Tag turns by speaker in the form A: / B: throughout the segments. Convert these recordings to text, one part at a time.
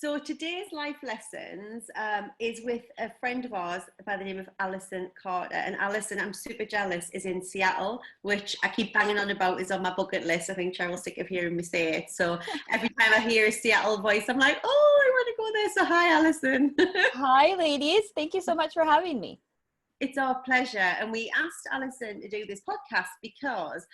A: So today's life lessons is with a friend of ours by the name of Alison Carter. And Alison, I'm super jealous, is in Seattle, which I keep banging on about is on my bucket list. I think Cheryl's sick of hearing me say it. So every time I hear a Seattle voice, I'm like, oh, I want to go there. So hi, Alison.
B: Hi, ladies. Thank you so much for having me.
A: It's our pleasure. And we asked Alison to do this podcast because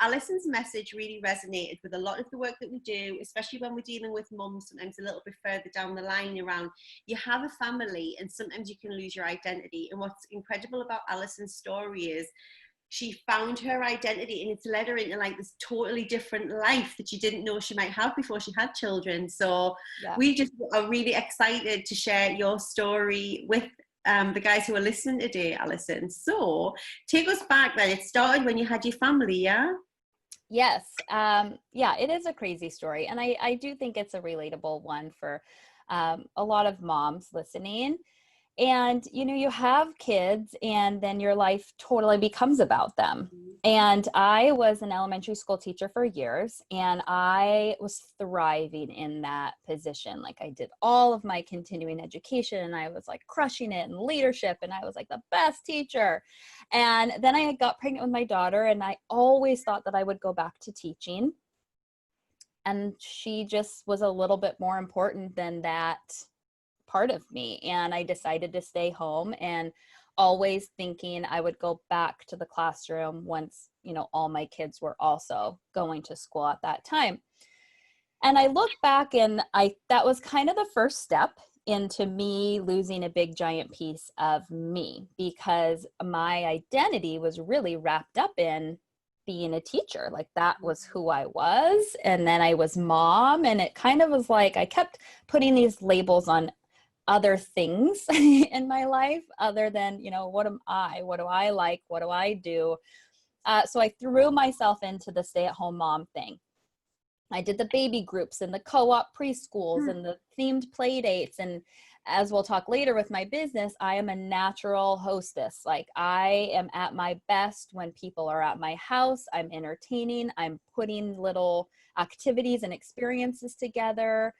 A: Alison's message really resonated with a lot of the work that we do, especially when we're dealing with mums, sometimes a little bit further down the line around you have a family and sometimes you can lose your identity. And what's incredible about Alison's story is she found her identity and it's led her into like this totally different life that she didn't know she might have before she had children. So we just are really excited to share your story with the guys who are listening today, Alison. So take us back then. It started when you had your family, yeah?
B: Yes. Yeah, it is a crazy story. And I do think it's a relatable one for a lot of moms listening. And, you know, you have kids and then your life totally becomes about them. And I was an elementary school teacher for years and I was thriving in that position. Like I did all of my continuing education and I was like crushing it in leadership and I was like the best teacher. And then I got pregnant with my daughter and I always thought that I would go back to teaching. And she just was a little bit more important than that part of me. And I decided to stay home and always thinking I would go back to the classroom once, you know, all my kids were also going to school at that time. And I look back and that was kind of the first step into me losing a big giant piece of me because my identity was really wrapped up in being a teacher. Like that was who I was. And then I was mom. And it kind of was like, I kept putting these labels on other things in my life other than, you know, what am I? What do I like? What do I do? So I threw myself into the stay-at-home mom thing. I did the baby groups and the co-op preschools and the themed play dates. And as we'll talk later with my business, I am a natural hostess. Like I am at my best when people are at my house. I'm entertaining. I'm putting little activities and experiences together.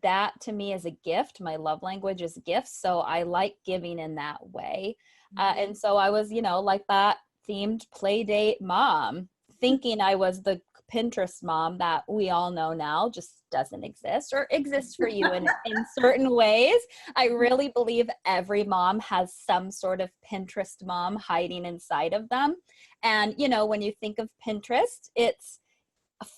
B: That to me is a gift. My love language is gifts. So I like giving in that way. And so I was, you know, like that themed play date mom, thinking I was the Pinterest mom that we all know now just doesn't exist or exists for you in certain ways. I really believe every mom has some sort of Pinterest mom hiding inside of them. And, you know, when you think of Pinterest, it's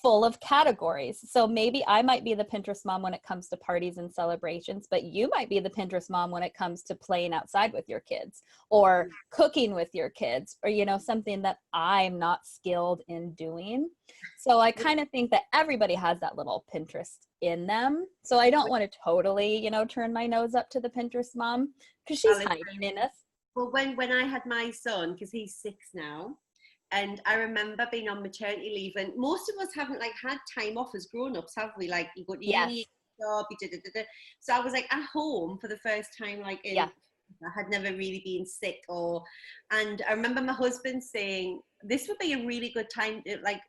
B: full of categories. So maybe I might be the Pinterest mom when it comes to parties and celebrations, but you might be the Pinterest mom when it comes to playing outside with your kids or cooking with your kids or, you know, something that I'm not skilled in doing. So I kind of think that everybody has that little Pinterest in them. So I don't want to totally, you know, turn my nose up to the Pinterest mom because she's hiding in us.
A: Well, when I had my son, because he's 6 now, and I remember being on maternity leave, and most of us haven't like had time off as grown-ups, have we? Like you go to uni, job, so I was like at home for the first time, like I had never really been sick, and I remember my husband saying this would be a really good time to like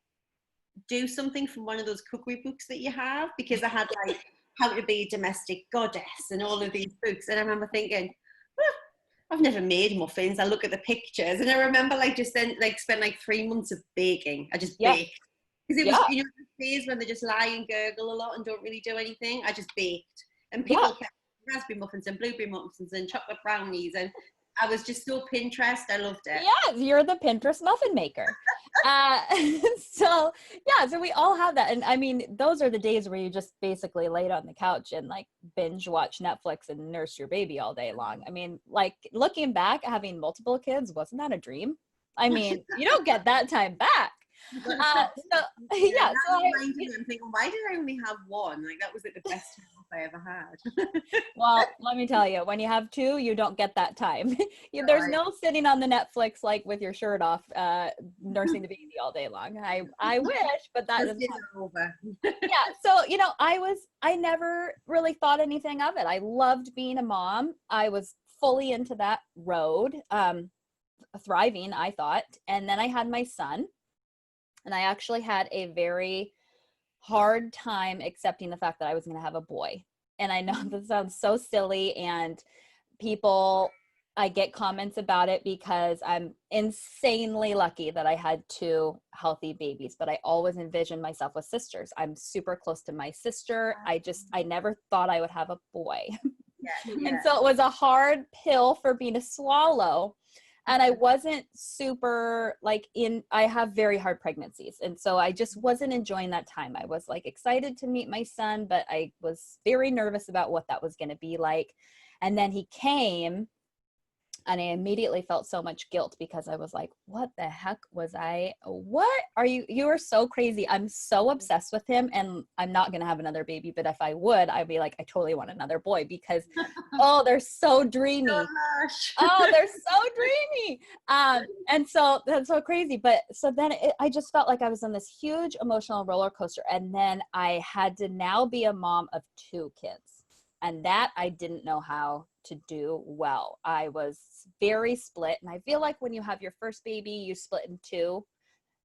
A: do something from one of those cookery books that you have, because I had like How to Be a Domestic Goddess and all of these books, and I remember thinking, I've never made muffins. I look at the pictures and I remember like just then like spent like 3 months of baking. I just baked. Because it was, you know, days when they just lie and gurgle a lot and don't really do anything. I just baked. And people kept raspberry muffins and blueberry muffins and chocolate brownies. And I was just so Pinterest. I loved it.
B: Yeah, you're the Pinterest muffin maker. So we all have that. And I mean, those are the days where you just basically laid on the couch and like binge watch Netflix and nurse your baby all day long. I mean, like looking back, having multiple kids, wasn't that a dream? I mean, you don't get that time back.
A: I'm thinking, why did I only have one? Like that was like the best time off I ever had.
B: Well, let me tell you, when you have two, you don't get that time. There's no sitting on the Netflix like with your shirt off, nursing the baby all day long. I wish, but that is
A: over.
B: So you know, I never really thought anything of it. I loved being a mom. I was fully into that road, thriving, I thought. And then I had my son. And I actually had a very hard time accepting the fact that I was going to have a boy. and I know this sounds so silly, and I get comments about it because I'm insanely lucky that I had 2 healthy babies, but I always envisioned myself with sisters. I'm super close to my sister. I never thought I would have a boy. And so it was a hard pill for me to swallow. And I wasn't super I have very hard pregnancies. And so I just wasn't enjoying that time. I was like excited to meet my son, but I was very nervous about what that was going to be like. And then he came, and I immediately felt so much guilt because I was like, what the heck what are you are so crazy. I'm so obsessed with him, and I'm not going to have another baby. But if I would, I'd be like, I totally want another boy because, oh, they're so dreamy. Oh, they're so dreamy. And so that's so crazy. But so then I just felt like I was on this huge emotional roller coaster. And then I had to now be a mom of 2 kids. And that I didn't know how to do well. I was very split. And I feel like when you have your first baby, you split in 2.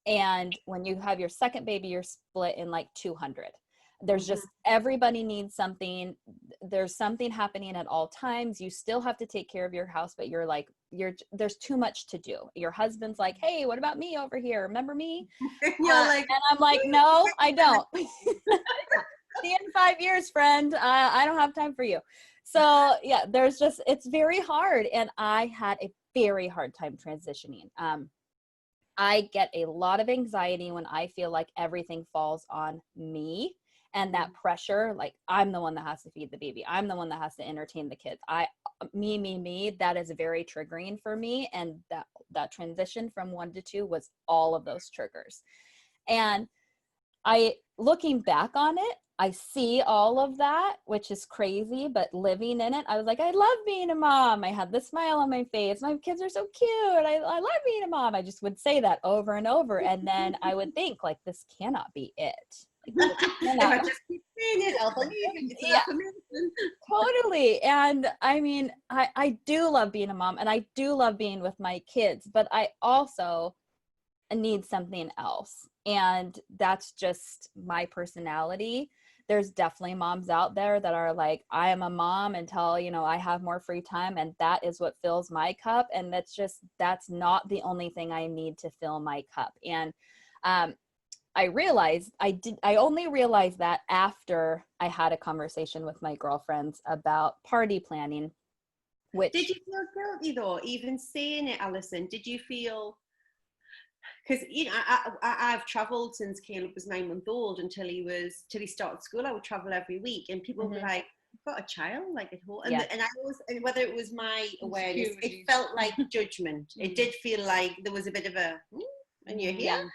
B: And when you have your second baby, you're split in like 200. There's just, everybody needs something. There's something happening at all times. You still have to take care of your house, but there's too much to do. Your husband's like, hey, what about me over here? Remember me? And I'm like, no, I don't. See you in 5 years, friend. I don't have time for you. So yeah, it's very hard. And I had a very hard time transitioning. I get a lot of anxiety when I feel like everything falls on me, and that pressure, like I'm the one that has to feed the baby. I'm the one that has to entertain the kids. Me, that is very triggering for me. And that transition from 1 to 2 was all of those triggers. And looking back on it, I see all of that, which is crazy, but living in it, I was like, I love being a mom. I had this smile on my face. My kids are so cute. I love being a mom. I just would say that over and over. And then I would think like, this cannot be it.
A: If I just keep saying it, I'll believe it. It's
B: totally. And I mean, I do love being a mom, and I do love being with my kids, but I also need something else. And that's just my personality. There's definitely moms out there that are like, I am a mom until, I have more free time, and that is what fills my cup. And that's not the only thing I need to fill my cup. And I only realized that after I had a conversation with my girlfriends about party planning.
A: Did you feel guilty though, even saying it, Alison? Did you feel, because I've traveled since Caleb was 9 months old till he started school. I would travel every week, and people were like, "You've got a child like at home," and and whether it was my awareness, it felt like judgment. It did feel like there was a bit of a, and you're here.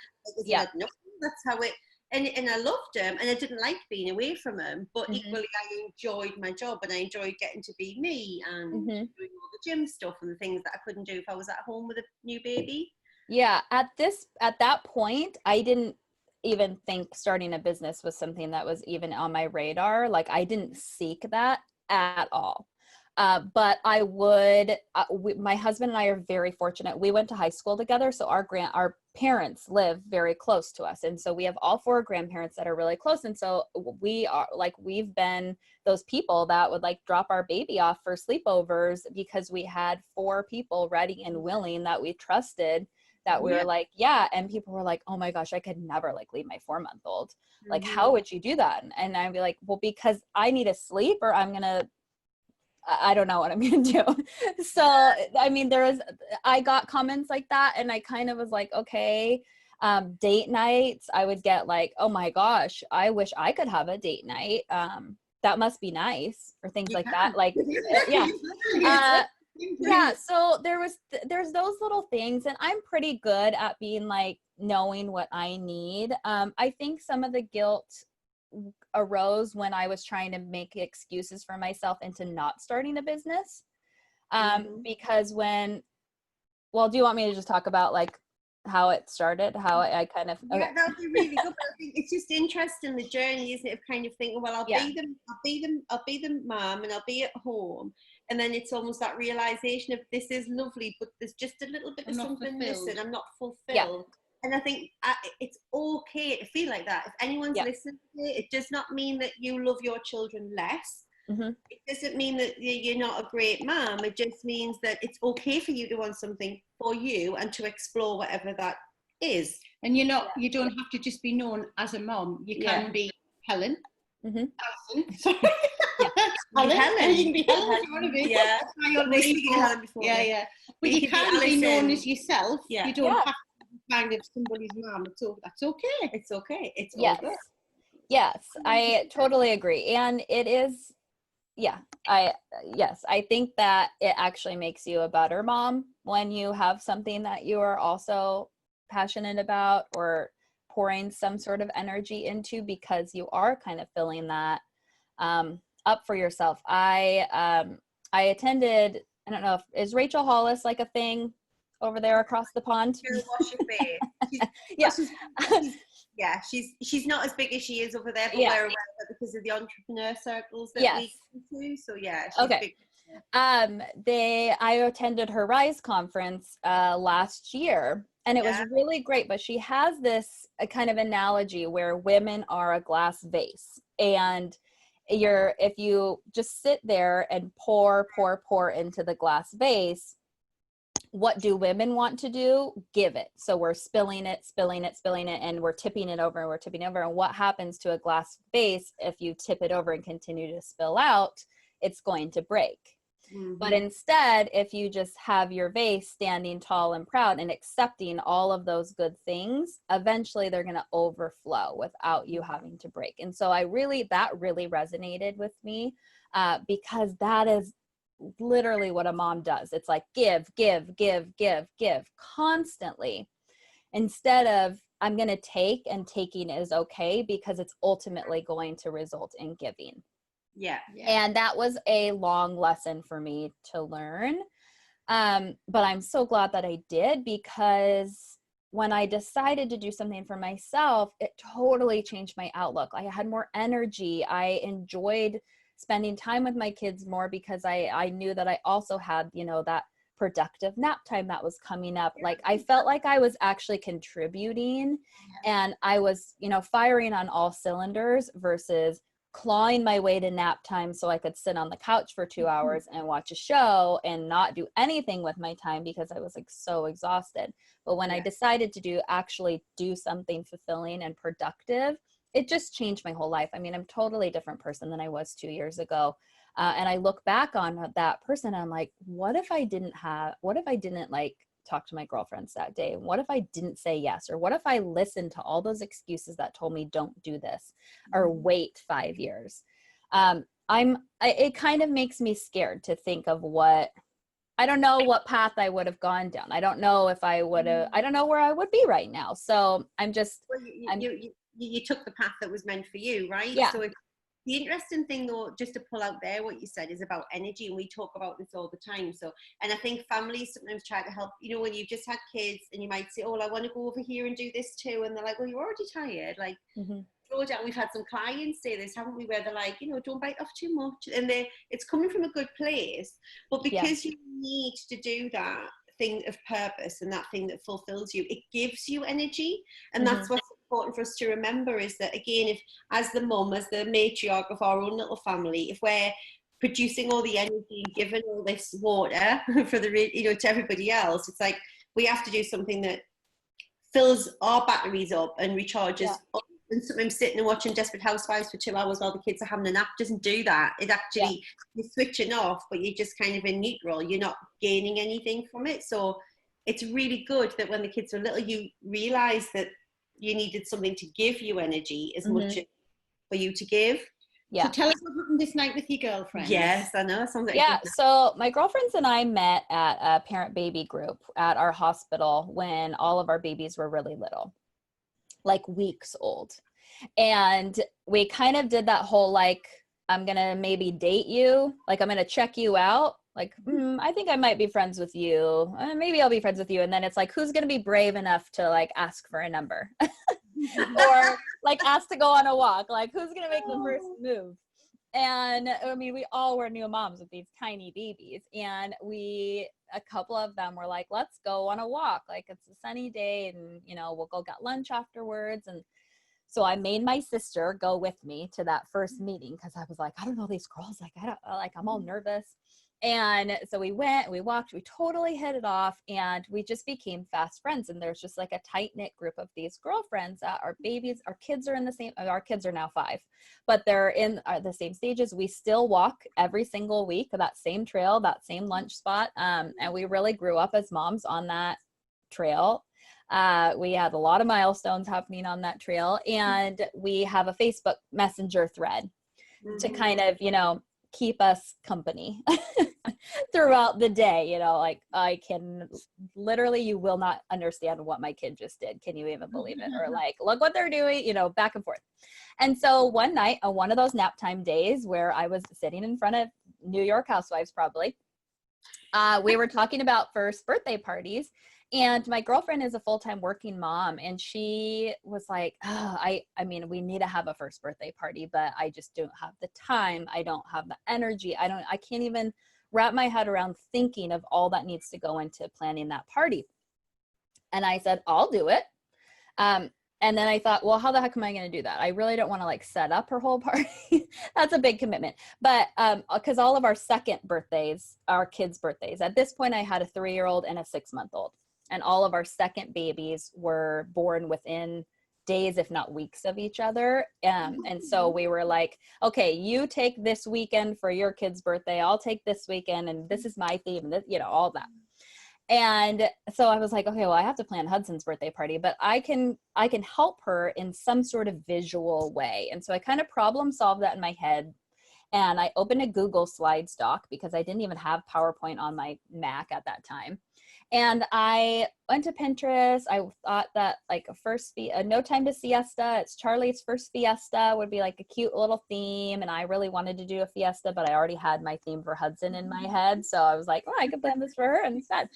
A: Like, no, that's how it. And I loved him, and I didn't like being away from him, but equally I enjoyed my job, and I enjoyed getting to be me and doing all the gym stuff and the things that I couldn't do if I was at home with a new baby.
B: Yeah, at that point, I didn't even think starting a business was something that was even on my radar. Like, I didn't seek that at all. But I would, my husband and I are very fortunate. We went to high school together. So our parents live very close to us. And so we have all 4 grandparents that are really close. And so we've been those people that would like drop our baby off for sleepovers because we had 4 people ready and willing that we trusted, that we were like, yeah. And people were like, oh my gosh, I could never like leave my 4-month-old. Like, how would you do that? And I'd be like, well, because I need to sleep, or I don't know what I'm going to do. So, I mean, I got comments like that, and I kind of was like, okay. Date nights, I would get like, oh my gosh, I wish I could have a date night. That must be nice, or things like that. Like, yeah. So there's those little things, and I'm pretty good at being like knowing what I need. I think some of the guilt arose when I was trying to make excuses for myself into not starting a business. Because do you want me to just talk about like how it started, how I kind of, okay.
A: Yeah, that would be really good. But I think it's just interesting, the journey, isn't it, of kind of thinking, well, I'll be the mom, and I'll be at home. And then it's almost that realization of, this is lovely, but there's just a little bit of something missing. I'm not fulfilled. Yeah. And I think it's okay to feel like that. If anyone's listening to it, it does not mean that you love your children less.
B: Mm-hmm.
A: It doesn't mean that you're not a great mom. It just means that it's okay for you to want something for you and to explore whatever that is.
C: And you don't have to just be known as a mom. You can be Helen.
B: Mm-hmm.
C: Alison. Sorry.
B: Yeah.
A: Helen.
C: You can be Helen if you want to be.
A: Yeah.
C: Nice to get Helen before. Yeah. But you can be known as yourself.
A: Yeah.
C: You don't have to be kind of somebody's mom. That's okay.
A: It's okay. It's
B: yes.
A: all good.
B: Yes, I totally agree. And it is, I think that it actually makes you a better mom when you have something that you are also passionate about or pouring some sort of energy into, because you are kind of filling that up for yourself. I attended, I don't know if, is Rachel Hollis like a thing over there across the pond?
A: Wash your face. She's not as big as she is over there, but we're aware of it because of the entrepreneur circles that we go to. So she's big.
B: I attended her Rise conference last year, and it was really great. But she has this kind of analogy where women are a glass vase, and if you just sit there and pour into the glass vase, what do women want to do? Give it. So we're spilling it, and we're tipping it over. And what happens to a glass vase if you tip it over and continue to spill out? It's going to break. Mm-hmm. But instead, if you just have your vase standing tall and proud and accepting all of those good things, eventually they're going to overflow without you having to break. And so that really resonated with me because that is literally what a mom does. It's like give constantly, instead of I'm going to take, and taking is okay because it's ultimately going to result in giving.
A: Yeah.
B: And that was a long lesson for me to learn. But I'm so glad that I did, because when I decided to do something for myself, it totally changed my outlook. I had more energy. I enjoyed spending time with my kids more because I knew that I also had, that productive nap time that was coming up. Like I felt like I was actually contributing and I was, firing on all cylinders versus clawing my way to nap time so I could sit on the couch for 2 hours and watch a show and not do anything with my time because I was like so exhausted. But when I decided to actually do something fulfilling and productive, it just changed my whole life. I mean, I'm a totally different person than I was 2 years ago. And I look back on that person and I'm like, what if I didn't like talk to my girlfriends that day? What if I didn't say yes? Or what if I listened to all those excuses that told me don't do this or wait 5 years? It kind of makes me scared to think of I don't know what path I would have gone down. I don't know if I would have, I don't know where I would be right now. So I'm just,
A: you took the path that was meant for you, right?
B: Yeah.
A: So the interesting thing though, just to pull out there what you said, is about energy, and we talk about this all the time. So, and I think families sometimes try to help, when you've just had kids and you might say, oh, I want to go over here and do this too, and they're like, well, you're already tired, like slow down. We've had some clients say this, haven't we, where they're like, don't bite off too much, and it's coming from a good place, but because you need to do that thing of purpose and that thing that fulfills you, it gives you energy. And that's what's important for us to remember, is that again, if as the mum, as the matriarch of our own little family, if we're producing all the energy and giving all this water for to everybody else, it's like we have to do something that fills our batteries up and recharges up. And sometimes sitting and watching Desperate Housewives for 2 hours while the kids are having a nap doesn't do that. It actually, you're switching off, but you're just kind of in neutral. You're not gaining anything from it. So it's really good that when the kids were little, you realize that you needed something to give you energy as much as for you to give.
C: Yeah. So tell us what happened this night with your girlfriends.
A: Yes, I know. Sounds like
B: so my girlfriends and I met at a parent-baby group at our hospital when all of our babies were really little, like weeks old. And we kind of did that whole, like, I'm going to maybe date you. Like, I'm going to check you out. Like, I think I might be friends with you. Maybe I'll be friends with you. And then it's like, who's going to be brave enough to like ask for a number or like ask to go on a walk? Like, who's going to make the first move? And I mean, we all were new moms with these tiny babies, and a couple of them were like, let's go on a walk. Like, it's a sunny day and, we'll go get lunch afterwards. And So I made my sister go with me to that first meeting because I was like, I don't know these girls. Like, I'm all nervous. And so we went, we walked, we totally hit it off, and we just became fast friends. And there's just like a tight knit group of these girlfriends that our kids are in the same, our kids are now 5, but they're in the same stages. We still walk every single week, that same trail, that same lunch spot. And we really grew up as moms on that trail. We had a lot of milestones happening on that trail, and we have a Facebook Messenger thread to kind of, keep us company throughout the day. Like, I can literally, you will not understand what my kid just did. Can you even believe it? Or like, look what they're doing, back and forth. And so one night on one of those nap time days where I was sitting in front of New York Housewives, probably, we were talking about first birthday parties. And my girlfriend is a full-time working mom, and she was like, I mean, we need to have a first birthday party, but I just don't have the time. I don't have the energy. I can't even wrap my head around thinking of all that needs to go into planning that party. And I said, I'll do it. And then I thought, well, how the heck am I going to do that? I really don't want to like set up her whole party. That's a big commitment. But because all of our second birthdays are kids' birthdays. At this point, I had a 3-year-old and a 6-month-old. And all of our second babies were born within days, if not weeks of each other. And so we were like, okay, you take this weekend for your kid's birthday. I'll take this weekend. And this is my theme, and this, all that. And so I was like, okay, well, I have to plan Hudson's birthday party, but I can help her in some sort of visual way. And so I kind of problem solved that in my head. And I opened a Google Slides doc because I didn't even have PowerPoint on my Mac at that time. And I went to Pinterest. I thought that like a no time to siesta, it's Charlie's first fiesta, would be like a cute little theme. And I really wanted to do a fiesta, but I already had my theme for Hudson in my head. So I was like, I could plan this for her instead.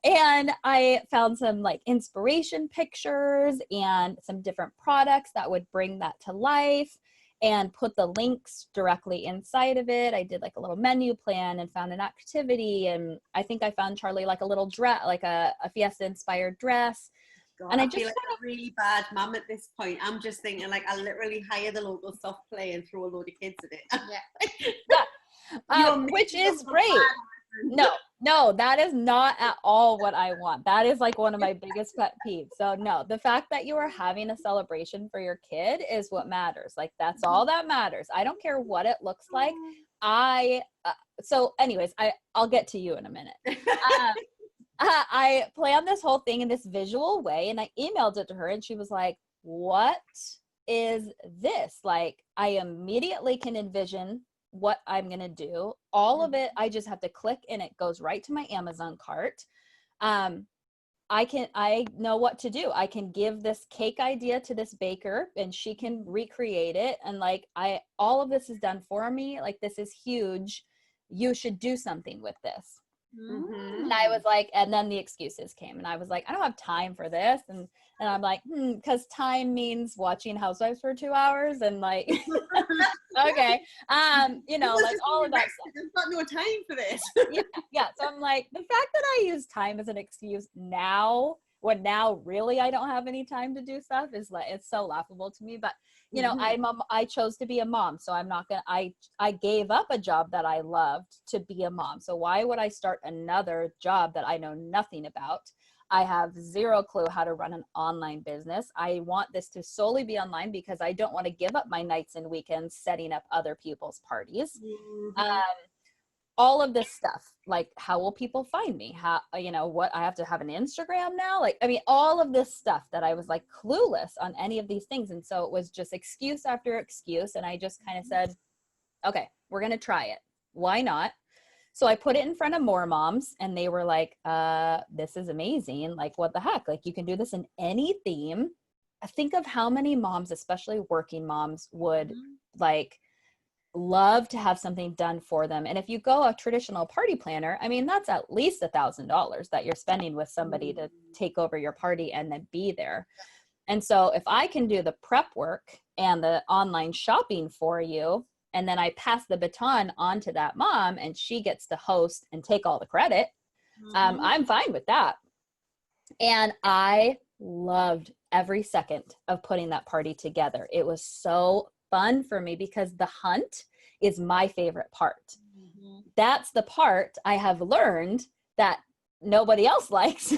B: And I found some like inspiration pictures and some different products that would bring that to life, and put the links directly inside of it. I did like a little menu plan and found an activity. And I think I found Charlie like a little dress, like a Fiesta inspired dress.
A: God,
B: and
A: I feel like a really bad mum at this point. I'm just thinking like, I literally hire the local soft play and throw a load of kids at it.
B: Which is great. No, that is not at all what I want. That is like one of my biggest pet peeves. So no, the fact that you are having a celebration for your kid is what matters. Like, that's all that matters. I don't care what it looks like. So anyways, I'll get to you in a minute. I planned this whole thing in this visual way, and I emailed it to her, and she was like, what is this? Like, I immediately can envision what I'm going to do. All of it, I just have to click and it goes right to my Amazon cart. I know what to do. I can give this cake idea to this baker and she can recreate it. And like, all of this is done for me. Like, this is huge. You should do something with this. Mm-hmm. And I was like, and then the excuses came, and I was like, I don't have time for this. And I'm like, because time means watching Housewives for 2 hours, and like, okay, like all of that stuff.
A: There's not no time for this.
B: yeah. So I'm like, the fact that I use time as an excuse now, when now really I don't have any time to do stuff, is like, it's so laughable to me. But I chose to be a mom, so I'm not gonna. I gave up a job that I loved to be a mom. So why would I start another job that I know nothing about? I have zero clue how to run an online business. I want this to solely be online because I don't want to give up my nights and weekends setting up other people's parties. All of this stuff, like, how will people find me? How, what, I have to have an Instagram now? Like, I mean, all of this stuff that I was like clueless on any of these things. And so it was just excuse after excuse. And I just kind of said, okay, we're going to try it. Why not? So I put it in front of more moms, and they were like, this is amazing. Like, what the heck? Like, you can do this in any theme. Think of how many moms, especially working moms, would like love to have something done for them. And if you go a traditional party planner, I mean, that's at least $1,000 that you're spending with somebody to take over your party and then be there. And so if I can do the prep work and the online shopping for you, and then I pass the baton on to that mom and she gets to host and take all the credit, I'm fine with that. And I loved every second of putting that party together. It was so fun for me because the hunt is my favorite part. Mm-hmm. That's the part I have learned that nobody else likes.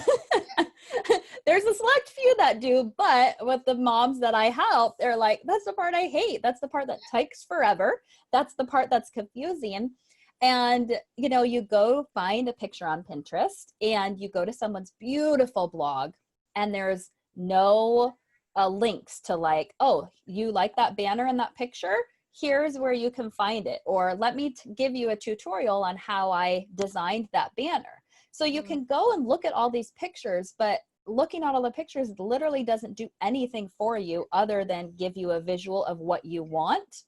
B: There's a select few that do, but with the moms that I help, they're like, that's the part I hate. That's the part that takes forever. That's the part that's confusing. And, you know, you go find a picture on Pinterest and you go to someone's beautiful blog and there's no links to like, oh, you like that banner in that picture? Here's where you can find it. Or let me give you a tutorial on how I designed that banner. So you can go and look at all these pictures, but looking at all the pictures literally doesn't do anything for you other than give you a visual of what you want.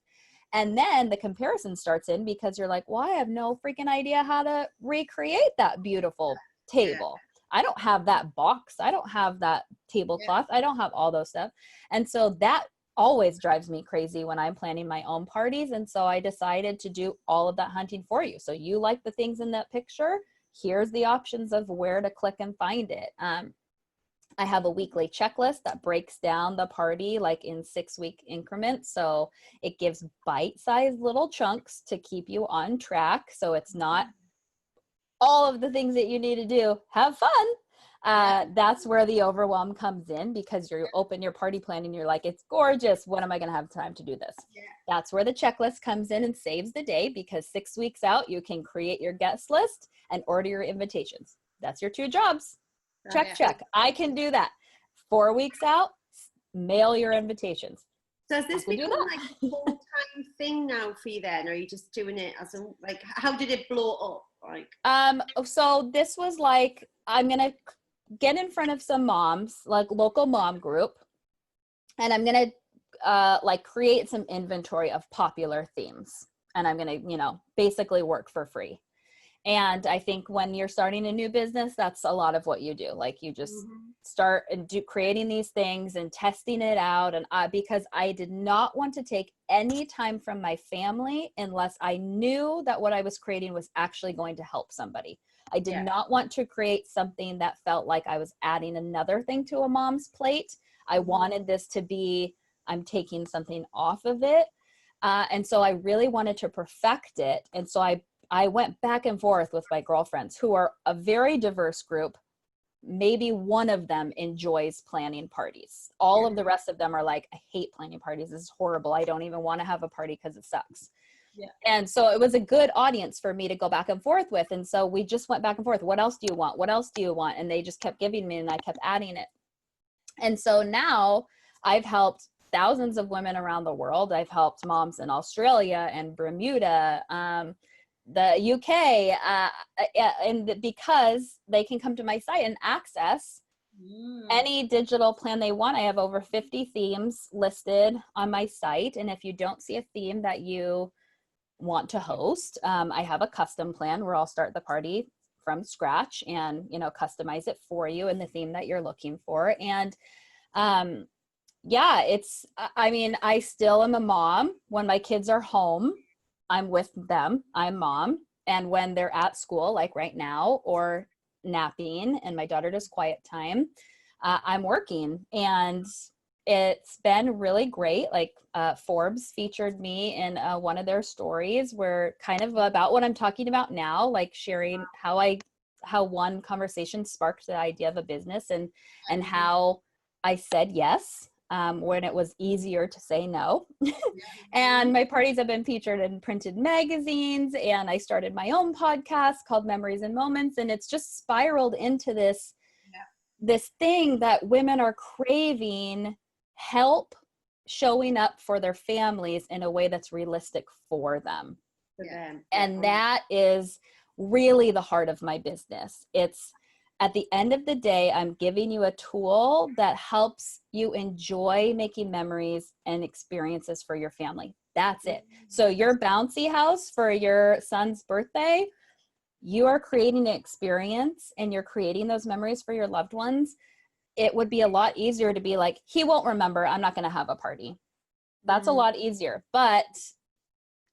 B: And then the comparison starts in because you're like, well, I have no freaking idea how to recreate that beautiful table. I don't have that box. I don't have that tablecloth. I don't have all those stuff. And so that always drives me crazy when I'm planning my own parties. And so I decided to do all of that hunting for you. So you like the things in that picture. Here's the options of where to click and find it. I have a weekly checklist that breaks down the party like in 6-week increments. So it gives bite-sized little chunks to keep you on track. So it's not all of the things that you need to do. Have fun. That's where the overwhelm comes in because you open your party plan and you're like, it's gorgeous. When am I going to have time to do this? That's where the checklist comes in and saves the day because 6 weeks out, you can create your guest list and order your invitations. That's your 2 jobs. Check. I can do that. 4 weeks out, mail your invitations.
A: So has this become like a full-time thing now for you then? Or are you just doing it as a, like, how did it blow up? Like,
B: so this was like, I'm going to get in front of some moms, like local mom group, and I'm going to like create some inventory of popular themes. And I'm going to, you know, basically work for free. And I think when you're starting a new business, that's a lot of what you do. Like you just start and creating these things and testing it out. And because I did not want to take any time from my family unless I knew that what I was creating was actually going to help somebody. I did not want to create something that felt like I was adding another thing to a mom's plate. I wanted this to be, I'm taking something off of it. And so I really wanted to perfect it. And so I went back and forth with my girlfriends who are a very diverse group. Maybe one of them enjoys planning parties. All of the rest of them are like, I hate planning parties. This is horrible. I don't even want to have a party because it sucks. And so it was a good audience for me to go back and forth with. And so we just went back and forth. What else do you want? What else do you want? And they just kept giving me and I kept adding it. And so now I've helped thousands of women around the world. I've helped moms in Australia and Bermuda, the UK, and because they can come to my site and access any digital plan they want. I have over 50 themes listed on my site. And if you don't see a theme that you want to host, I have a custom plan where I'll start the party from scratch and, you know, customize it for you in the theme that you're looking for. And it's, I mean, I still am a mom. When my kids are home, I'm with them. I'm mom. And when they're at school, like right now, or napping and my daughter does quiet time, I'm working. And it's been really great. Like Forbes featured me in one of their stories where kind of about what I'm talking about now, like sharing how one conversation sparked the idea of a business and how I said yes when it was easier to say no. And my parties have been featured in printed magazines, and I started my own podcast called Memories and Moments, and it's just spiraled into this thing that women are craving help showing up for their families in a way that's realistic for them. And that is really the heart of my business. It's at the end of the day, I'm giving you a tool that helps you enjoy making memories and experiences for your family. That's it. So your bouncy house for your son's birthday, you are creating an experience and you're creating those memories for your loved ones. It would be a lot easier to be like, he won't remember, I'm not going to have a party. That's a lot easier, but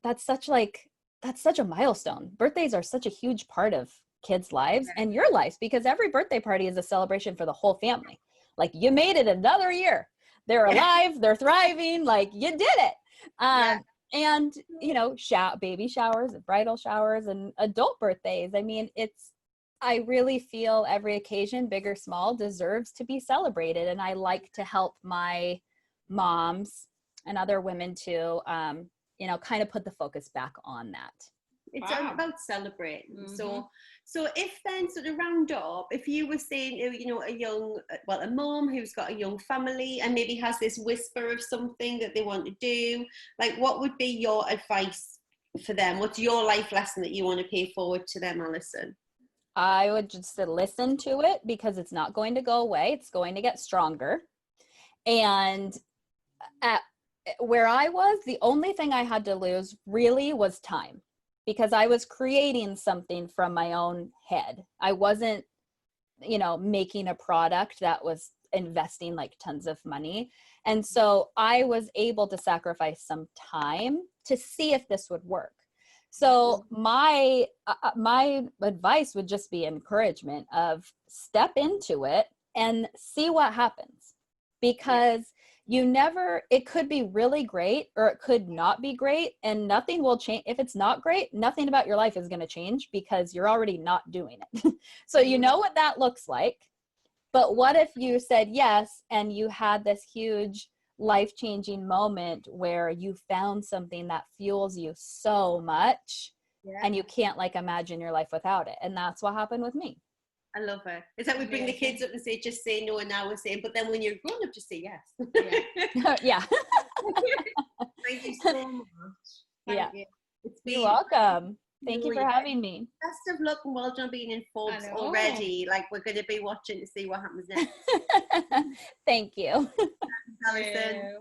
B: that's such a milestone. Birthdays are such a huge part of kids' lives and your lives, because every birthday party is a celebration for the whole family. Like, you made it another year. They're alive, they're thriving, like, you did it. And, you know, baby showers, bridal showers, and adult birthdays. I mean, I really feel every occasion, big or small, deserves to be celebrated. And I like to help my moms and other women to, you know, kind of put the focus back on that.
A: It's about celebrating. So if then, sort of round up, if you were saying, you know, a mom who's got a young family and maybe has this whisper of something that they want to do, like, what would be your advice for them? What's your life lesson that you want to pay forward to them, Alison?
B: I would just listen to it, because it's not going to go away. It's going to get stronger. And at where I was, the only thing I had to lose really was time, because I was creating something from my own head. I wasn't, you know, making a product that was investing like tons of money. And so I was able to sacrifice some time to see if this would work. So my advice would just be encouragement of step into it and see what happens, because it could be really great or it could not be great, and nothing will change. If it's not great, nothing about your life is going to change, because you're already not doing it. So you know what that looks like. But what if you said yes and you had this huge life-changing moment where you found something that fuels you so much and you can't like imagine your life without it? And that's what happened with me.
A: I love it. It's like we bring the kids up and say, just say no, and now we're saying, but then when you're grown up, just say yes.
B: Yeah.
A: Thank you so much. Thank you.
B: You're welcome. Thank you for having me.
A: Best of luck and well done being in Forbes already. Like, we're going to be watching to see what happens next.
B: Thank you.
A: Alison.